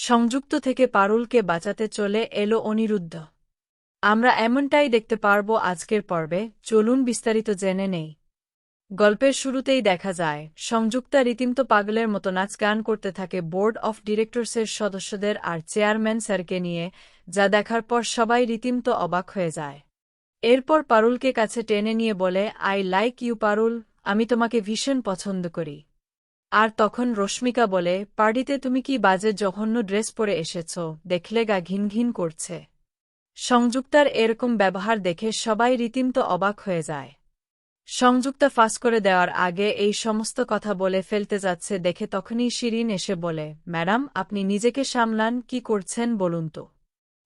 সংযুক্ত থেকে পারুলকে বাঁচাতে চলে এলো অনিরুদ্ধ। আমরা এমনটাই দেখতে পারব আজকের পর্বে। চলুন বিস্তারিত জেনে নেই। গল্পের শুরুতেই দেখা যায় সংযুক্তা রীতিমতো পাগলের মতো নাচ গান করতে থাকে বোর্ড অফ ডিরেক্টরসের সদস্যদের আর চেয়ারম্যান স্যারকে নিয়ে, যা দেখার পর সবাই রীতিমতো অবাক হয়ে যায়। এরপর পারুলকে কাছে টেনে নিয়ে বলে, আই লাইক ইউ পারুল, আমি তোমাকে ভীষণ পছন্দ করি। আর তখন রশ্মিকা বলে, পার্টিতে তুমি কি বাজে জঘন্য ড্রেস পরে এসেছ, দেখলে গা ঘিন ঘিন করছে। সংযুক্তার এরকম ব্যবহার দেখে সবাই রীতিমতো অবাক হয়ে যায়। সংযুক্তা ফাঁস করে দেওয়ার আগে এই সমস্ত কথা বলে ফেলতে যাচ্ছে দেখে তখনই শিরিন এসে বলে, ম্যাডাম আপনি নিজেকে সামলান, কি করছেন বলুন তো।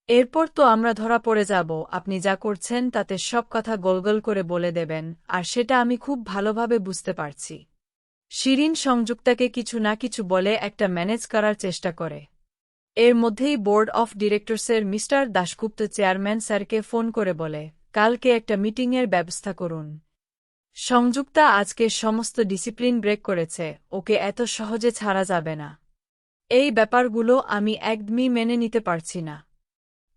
এরপর তো আমরা ধরা পড়ে যাব, আপনি যা করছেন তাতে সব কথা গোলগোল করে বলে দেবেন, আর সেটা আমি খুব ভালোভাবে বুঝতে পারছি। শিরিন সংযুক্তাকে কিছু না কিছু বলে একটা ম্যানেজ করার চেষ্টা করে। এর মধ্যেই বোর্ড অফ ডিরেক্টরসের মিস্টার দাশগুপ্ত চেয়ারম্যান স্যারকে ফোন করে বলে, কালকে একটা মিটিংয়ের ব্যবস্থা করুন। সংযুক্তা আজকে সমস্ত ডিসিপ্লিন ব্রেক করেছে, ওকে এত সহজে ছাড়া যাবে না। এই ব্যাপারগুলো আমি একদমই মেনে নিতে পারছি না।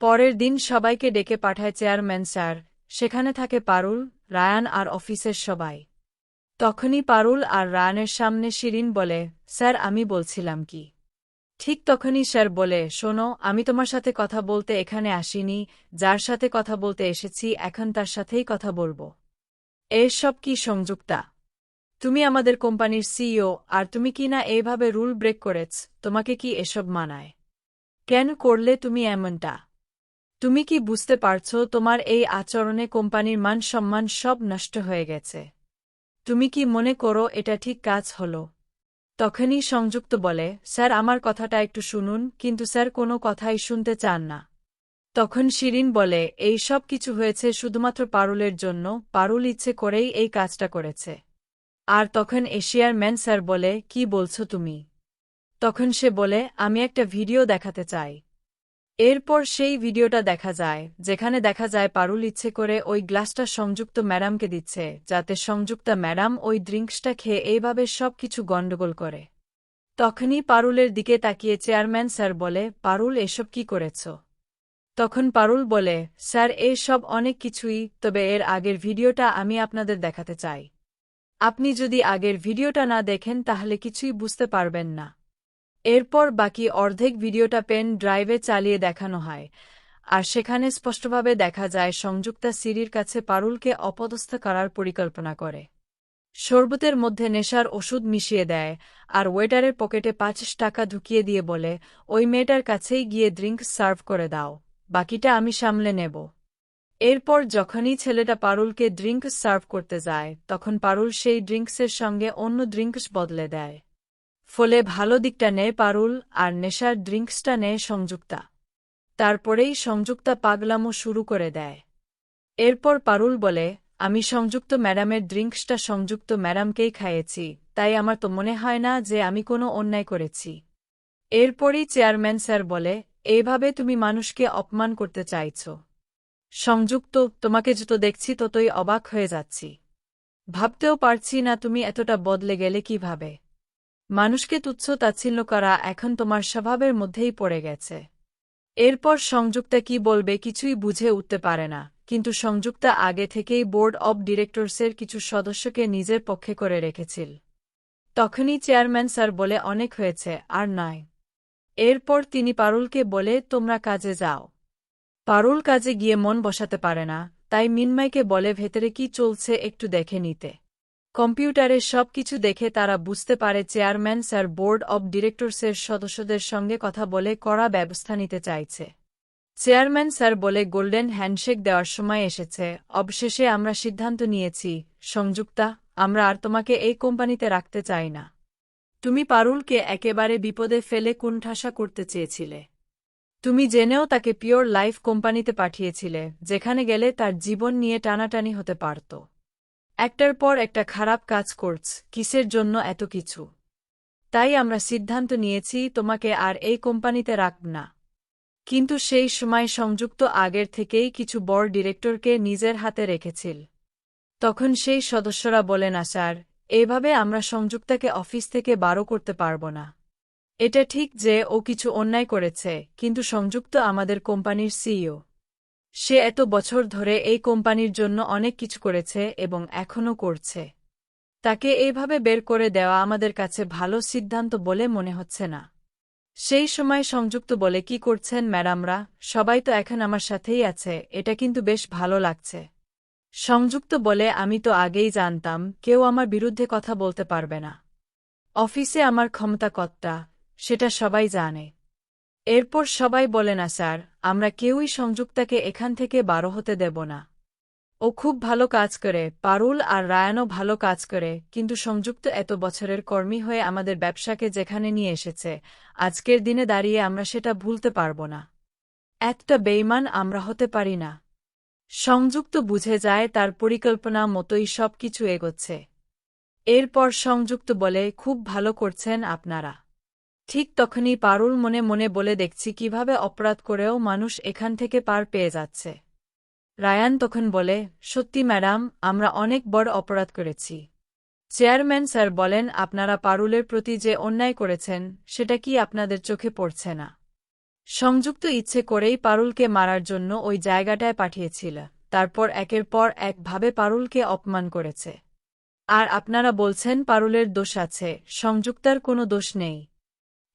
পরের দিন সবাইকে ডেকে পাঠায় চেয়ারম্যান স্যার। সেখানে থাকে পারুল, রায়ান আর অফিসের সবাই। তখনই পারুল আর রায়ানের সামনে শিরিন বলে, স্যার আমি বলছিলাম কি। ঠিক তখনই স্যার বলে, শোনো, আমি তোমার সাথে কথা বলতে এখানে আসিনি, যার সাথে কথা বলতে এসেছি এখন তার সাথেই কথা বলবো। এসব কি সংযুক্তা? তুমি আমাদের কোম্পানির সিইও, আর তুমি কি না এইভাবে রুল ব্রেক করেছ? তোমাকে কি এসব মানায়? কেন করলে তুমি এমনটা? তুমি কি বুঝতে পারছো তোমার এই আচরণে কোম্পানির মান সম্মান সব নষ্ট হয়ে গেছে? তুমি কি মনে করো এটা ঠিক কাজ হলো? তখনই সংযুক্ত বলে, স্যার আমার কথাটা একটু শুনুন, কিন্তু স্যার কোনো কথাই শুনতে চান না। তখন শিরিন বলে, এই সব কিছু হয়েছে শুধুমাত্র পারুলের জন্য, পারুল ইচ্ছে করেই এই কাজটা করেছে। আর তখন এশিয়ার ম্যান স্যার বলে, কি বলছো তুমি? তখন সে বলে, আমি একটা ভিডিও দেখাতে চাই। এরপর সেই ভিডিওটা দেখা যায়, যেখানে দেখা যায় পারুল ইচ্ছে করে ওই গ্লাসটা সংযুক্ত ম্যাডামকে দিচ্ছে, যাতে সংযুক্তা ম্যাডাম ওই ড্রিঙ্কসটা খেয়ে এইভাবে সব কিছু গণ্ডগোল করে। তখনই পারুলের দিকে তাকিয়ে চেয়ারম্যান স্যার বলে, পারুল এসব কি করেছ? তখন পারুল বলে, স্যার এই সব অনেক কিছুই, তবে এর আগের ভিডিওটা আমি আপনাদের দেখাতে চাই। আপনি যদি আগের ভিডিওটা না দেখেন তাহলে কিছুই বুঝতে পারবেন না। এরপর বাকি অর্ধেক ভিডিওটা পেন ড্রাইভে চালিয়ে দেখানো হয়, আর সেখানে স্পষ্টভাবে দেখা যায় সংযুক্তা সিরির কাছে পারুলকে অপদস্থ করার পরিকল্পনা করে। শরবতের মধ্যে নেশার ওষুধ মিশিয়ে দেয়, আর ওয়েটারের পকেটে ৫ টাকা ঢুকিয়ে দিয়ে বলে, ওই মেয়েটার কাছেই গিয়ে ড্রিঙ্কস সার্ভ করে দাও, বাকিটা আমি সামলে নেব। এরপর যখনই ছেলেটা পারুলকে ড্রিঙ্কস সার্ভ করতে যায় তখন পারুল সেই ড্রিঙ্কসের সঙ্গে অন্য ড্রিঙ্কস বদলে দেয়। ফলে ভালো দিকটা নেয় পারুল, আর নেশার ড্রিঙ্কসটা নেয় সংযুক্তা। তারপরেই সংযুক্তা পাগলামো শুরু করে দেয়। এরপর পারুল বলে, আমি সংযুক্ত ম্যাডামের ড্রিঙ্কসটা সংযুক্ত ম্যাডামকেই খাইয়েছি, তাই আমার তো মনে হয় না যে আমি কোনো অন্যায় করেছি। এরপরই চেয়ারম্যান স্যার বলে, এইভাবে তুমি মানুষকে অপমান করতে চাইছ। সংযুক্ত, তোমাকে যত দেখছি ততই অবাক হয়ে যাচ্ছি। ভাবতেও পারছি না তুমি এতটা বদলে গেলে কিভাবে। মানুষকে তুচ্ছ তাচ্ছিল্য করা এখন তোমার স্বভাবের মধ্যেই পড়ে গেছে। এরপর সংযুক্তা কি বলবে কিছুই বুঝে উঠতে পারে না, কিন্তু সংযুক্তা আগে থেকেই বোর্ড অব ডিরেক্টরসের কিছু সদস্যকে নিজের পক্ষে করে রেখেছিল। তখনই চেয়ারম্যান স্যার বলে, অনেক হয়েছে, আর নয়। এরপর তিনি পারুলকে বলে, তোমরা কাজে যাও। পারুল কাজে গিয়ে মন বসাতে পারে না, তাই মিনময়কে বলে ভেতরে কি চলছে একটু দেখে নিতে। কম্পিউটারে সব কিছু দেখে তারা বুঝতে পারে চেয়ারম্যান স্যার বোর্ড অব ডিরেক্টরসের সদস্যদের সঙ্গে কথা বলে কড়া ব্যবস্থা নিতে চাইছে। চেয়ারম্যান স্যার বলে, গোল্ডেন হ্যান্ডশেক দেওয়ার সময় এসেছে, অবশেষে আমরা সিদ্ধান্ত নিয়েছি সংযুক্তা, আমরা আর তোমাকে এই কোম্পানিতে রাখতে চাই না। তুমি পারুলকে একেবারে বিপদে ফেলে কুণ্ঠাসা করতে চেয়েছিলে। তুমি জেনেও তাকে পিওর লাইফ কোম্পানিতে পাঠিয়েছিলে, যেখানে গেলে তার জীবন নিয়ে টানাটানি হতে পারত। একটার পর একটা খারাপ কাজ করছ, কিসের জন্য এত কিছু? তাই আমরা সিদ্ধান্ত নিয়েছি তোমাকে আর এই কোম্পানিতে রাখব না। কিন্তু সেই সময় সংযুক্ত আগের থেকেই কিছু বড় ডিরেক্টরকে নিজের হাতে রেখেছিল। তখন সেই সদস্যরা বলে, না স্যার, এইভাবে আমরা সংযুক্তাকে অফিস থেকে বারো করতে পারব না। এটা ঠিক যে ও কিছু অন্যায় করেছে, কিন্তু সংযুক্ত আমাদের কোম্পানির সিইও। সে এত বছর ধরে এই কোম্পানির জন্য অনেক কিছু করেছে এবং এখনও করছে। তাকে এইভাবে বের করে দেওয়া আমাদের কাছে ভালো সিদ্ধান্ত বলে মনে হচ্ছে না। সেই সময় সংযুক্ত বলে, কি করছেন ম্যাডামরা, সবাই তো এখন আমার সাথেই আছে, এটা কিন্তু বেশ ভালো লাগছে। সংযুক্ত বলে, আমি তো আগেই জানতাম কেউ আমার বিরুদ্ধে কথা বলতে পারবে না। অফিসে আমার ক্ষমতা কতটা, সেটা সবাই জানে। এরপর সবাই বলে, না স্যার, আমরা কেউই সংযুক্তাকে এখান থেকে বারো হতে দেব না। ও খুব ভালো কাজ করে, পারুল আর রায়ানও ভালো কাজ করে, কিন্তু সংযুক্ত এত বছরের কর্মী হয়ে আমাদের ব্যবসাকে যেখানে নিয়ে এসেছে, আজকের দিনে দাঁড়িয়ে আমরা সেটা ভুলতে পারব না। একটা বেইমান আমরা হতে পারি না। সংযুক্ত বুঝে যায় তার পরিকল্পনা মতোই সবকিছু এগোচ্ছে। এরপর সংযুক্ত বলে, খুব ভালো করছেন আপনারা। ঠিক তখনই পারুল মনে মনে বলে, দেখছি কিভাবে অপরাধ করেও মানুষ এখান থেকে পার পেয়ে যাচ্ছে। রায়ান তখন বলে, সত্যি ম্যাডাম, আমরা অনেক বড় অপরাধ করেছি। চেয়ারম্যান স্যার বলেন, আপনারা পারুলের প্রতি যে অন্যায় করেছেন সেটা কি আপনাদের চোখে পড়ছে না? সংযুক্ত ইচ্ছে করেই পারুলকে মারার জন্য ওই জায়গাটায় পাঠিয়েছিল, তারপর একের পর একভাবে পারুলকে অপমান করেছে। আর আপনারা বলছেন পারুলের দোষ আছে, সংযুক্তার কোনো দোষ নেই।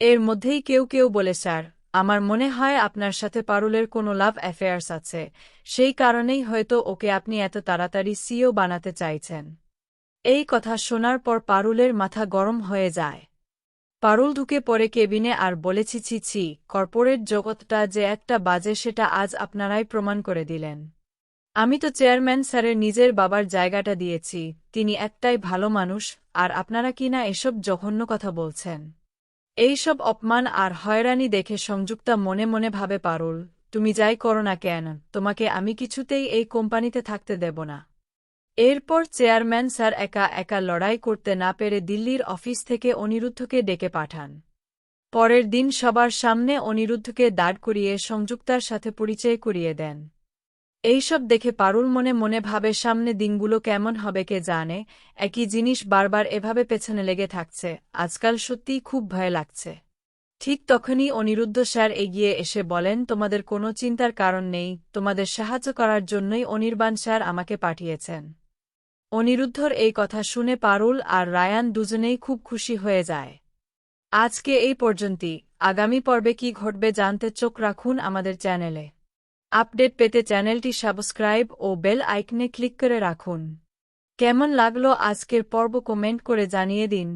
এর মধ্যেই কেউ কেউ বলে, স্যার, আমার মনে হয় আপনার সাথে পারুলের কোনো লাভ অ্যাফেয়ার্স আছে, সেই কারণেই হয়তো ওকে আপনি এত তাড়াতাড়ি সিইও বানাতে চাইছেন। এই কথা শোনার পর পারুলের মাথা গরম হয়ে যায়। পারুল ঢুকে পড়ে কেবিনে আর বলেছি, ছি ছি, কর্পোরেট জগৎটা যে একটা বাজে সেটা আজ আপনারাই প্রমাণ করে দিলেন। আমি তো চেয়ারম্যান স্যারের নিজের বাবার জায়গাটা দিয়েছি, তিনি একটাই ভালো মানুষ, আর আপনারা কিনা এসব জঘন্য কথা বলছেন। এইসব অপমান আর হয়রানি দেখে সংযুক্তা মনে মনে ভাবে, পারুল, তুমি যাই করো না কেন, তোমাকে আমি কিছুতেই এই কোম্পানিতে থাকতে দেব না। এরপর চেয়ারম্যান স্যার একা একা লড়াই করতে না পেরে দিল্লির অফিস থেকে অনিরুদ্ধকে ডেকে পাঠান। পরের দিন সবার সামনে অনিরুদ্ধকে দাঁড় করিয়ে সংযুক্তার সাথে পরিচয় করিয়ে দেন। এইসব দেখে পারুল মনে মনে ভাবে, সামনে দিনগুলো কেমন হবে কে জানে, একই জিনিস বারবার এভাবে পেছনে লেগে থাকছে, আজকাল সত্যিই খুব ভয় লাগছে। ঠিক তখনই অনিরুদ্ধ স্যার এগিয়ে এসে বলেন, তোমাদের কোনো চিন্তার কারণ নেই, তোমাদের সাহায্য করার জন্যই অনির্বাণ স্যার আমাকে পাঠিয়েছেন। অনিরুদ্ধর এই কথা শুনে পারুল আর রায়ান দুজনেই খুব খুশি হয়ে যায়। আজকে এই পর্যন্তই, আগামী পর্বে কি ঘটবে জানতে চোখ রাখুন আমাদের চ্যানেলে। আপডেট পেতে চ্যানেলটি সাবস্ক্রাইব ও বেল আইকনে ক্লিক করে রাখুন। কেমন লাগলো আজকের পর্ব কমেন্ট করে জানিয়ে দিন।